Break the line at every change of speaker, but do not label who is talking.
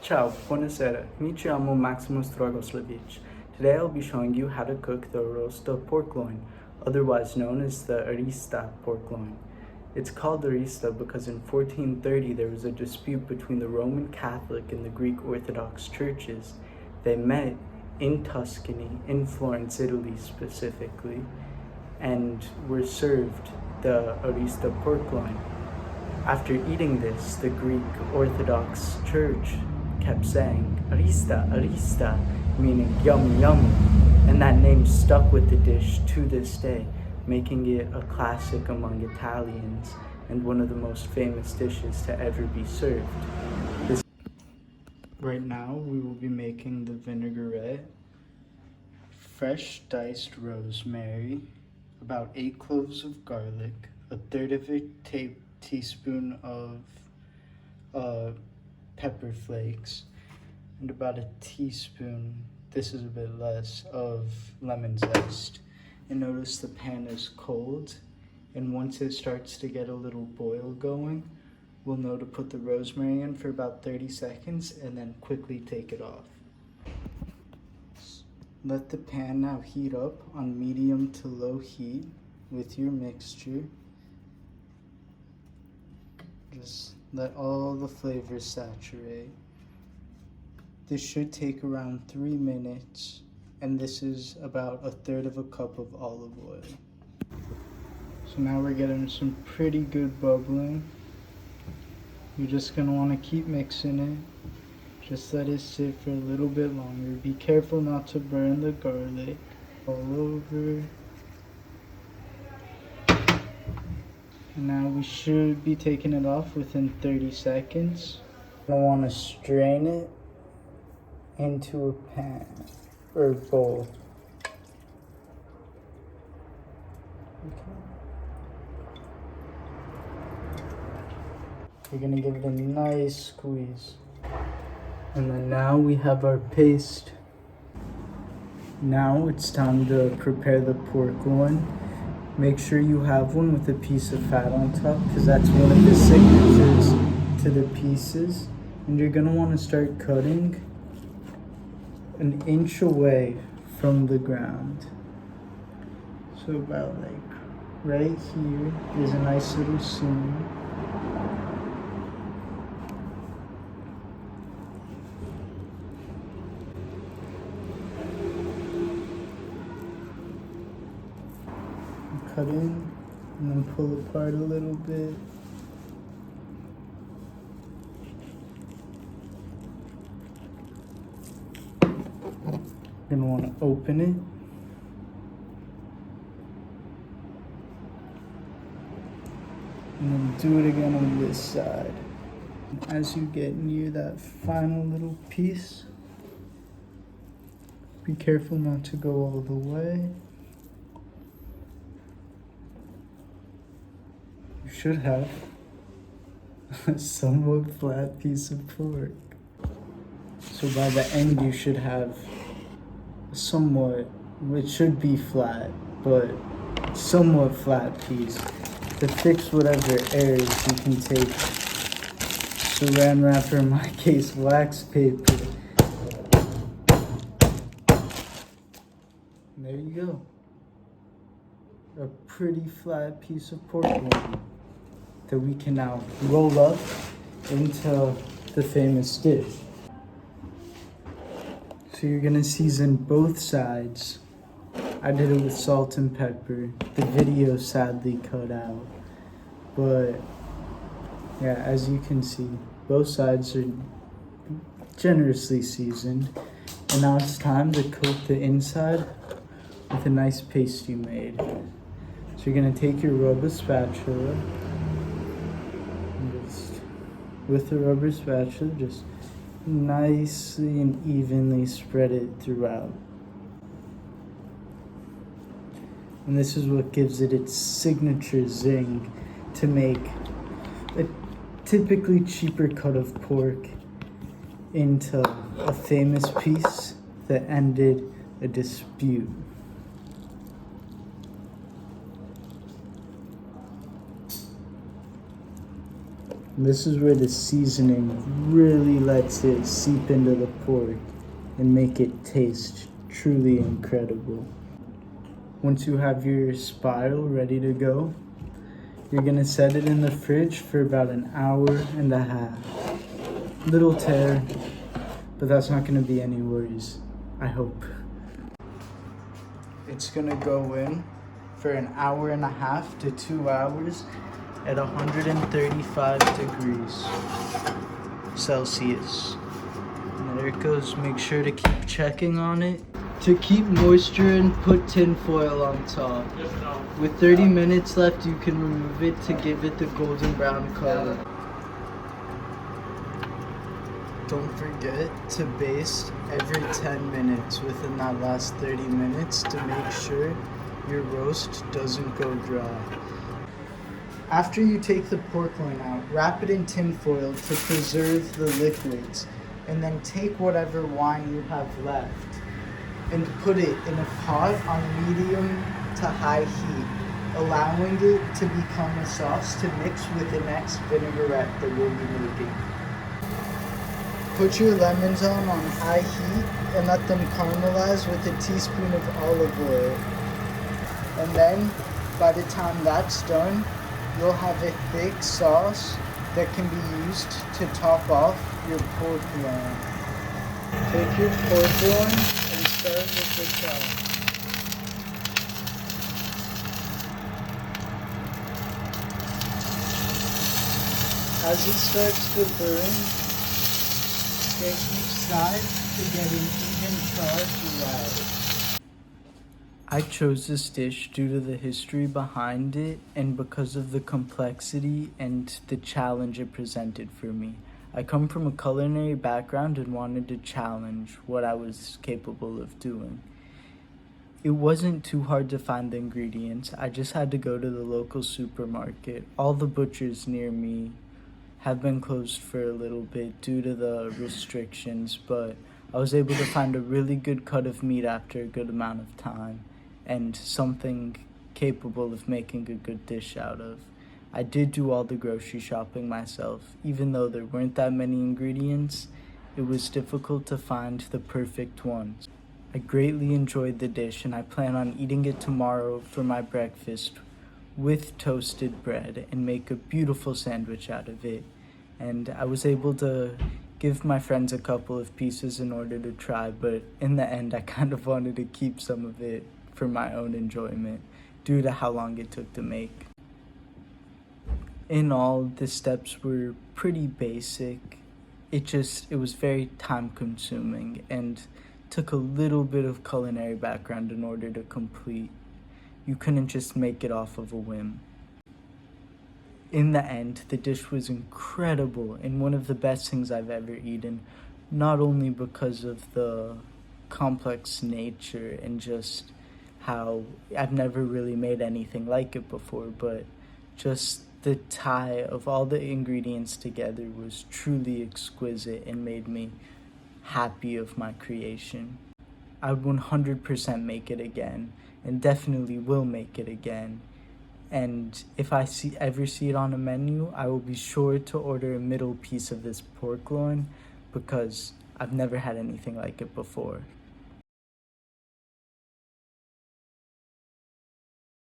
Ciao, buonasera. Mi chiamo Maximus Dragoslavic. Today I'll be showing you how to cook the Arista Pork loin, otherwise known as the Arista Pork loin. It's called Arista because in 1430 there was a dispute between the Roman Catholic and the Greek Orthodox churches. They met in Tuscany, in Florence, Italy specifically, and were served the Arista Pork loin. After eating this, the Greek Orthodox Church kept saying, Arista, Arista, meaning yummy, yummy. And that name stuck with the dish to this day, making it a classic among Italians and one of the most famous dishes to ever be served. Right now, we will be making the vinaigrette, fresh diced rosemary, about 8 cloves of garlic, a third of a teaspoon of pepper flakes, and about a teaspoon, this is a bit less, of lemon zest. And notice the pan is cold, and once it starts to get a little boil going, we'll know to put the rosemary in for about 30 seconds and then quickly take it off. Let the pan now heat up on medium to low heat with your mixture. Just let all the flavors saturate. This should take around 3 minutes, and this is about a third of a cup of olive oil. So now we're getting some pretty good bubbling. You're just gonna wanna keep mixing it. Just let it sit for a little bit longer. Be careful not to burn the garlic all over. Now we should be taking it off within 30 seconds. I want to strain it into a pan or bowl. Okay. We're going to give it a nice squeeze. And then now we have our paste. Now it's time to prepare the pork loin. Make sure you have one with a piece of fat on top because that's one of the signatures to the pieces. And you're going to want to start cutting an inch away from the ground. So about like right here, there's a nice little seam. Cut in and then pull apart a little bit. You're gonna want to open it. And then do it again on this side. As you get near that final little piece, be careful not to go all the way. Should have a somewhat flat piece of pork. So by the end you should have somewhat, it should be flat, but somewhat flat piece. To fix whatever errors, you can take saran wrap, or in my case wax paper. And there you go. A pretty flat piece of pork loin that we can now roll up into the famous dish. So you're gonna season both sides. I did it with salt and pepper. The video sadly cut out. But yeah, as you can see, both sides are generously seasoned. And now it's time to coat the inside with a nice paste you made. So you're gonna take your rubber spatula, with the rubber spatula, just nicely and evenly spread it throughout. And this is what gives it its signature zing to make a typically cheaper cut of pork into a famous piece that ended a dispute. This is where the seasoning really lets it seep into the pork and make it taste truly incredible. Once you have your spiral ready to go, you're gonna set it in the fridge for about an hour and a half. Little tear, but that's not gonna be any worries, I hope. It's gonna go in for an hour and a half to 2 hours at 135 degrees Celsius. And there it goes. Make sure to keep checking on it. To keep moisture in, put tin foil on top. With 30 minutes left, you can remove it to give it the golden brown color. Don't forget to baste every 10 minutes within that last 30 minutes to make sure your roast doesn't go dry. After you take the pork loin out, wrap it in tin foil to preserve the liquids, and then take whatever wine you have left and put it in a pot on medium to high heat, allowing it to become a sauce to mix with the next vinaigrette that we'll be making. Put your lemons on high heat and let them caramelize with a teaspoon of olive oil. And then, by the time that's done, you'll have a thick sauce that can be used to top off your pork loin. Take your pork loin and start with the top. As it starts to burn, get each side to get an even char throughout. I chose this dish due to the history behind it and because of the complexity and the challenge it presented for me. I come from a culinary background and wanted to challenge what I was capable of doing. It wasn't too hard to find the ingredients. I just had to go to the local supermarket. All the butchers near me have been closed for a little bit due to the restrictions, but I was able to find a really good cut of meat after a good amount of time and something capable of making a good dish out of. I did do all the grocery shopping myself. Even though there weren't that many ingredients, it was difficult to find the perfect ones. I greatly enjoyed the dish and I plan on eating it tomorrow for my breakfast with toasted bread and make a beautiful sandwich out of it. And I was able to give my friends a couple of pieces in order to try, but in the end I kind of wanted to keep some of it for my own enjoyment due to how long it took to make. In all, the steps were pretty basic. It was very time consuming and took a little bit of culinary background in order to complete. You couldn't just make it off of a whim. In the end, the dish was incredible and one of the best things I've ever eaten, not only because of the complex nature and just how I've never really made anything like it before, but just the tie of all the ingredients together was truly exquisite and made me happy of my creation. I would 100% make it again and definitely will make it again. And if I ever see it on a menu, I will be sure to order a middle piece of this pork loin because I've never had anything like it before.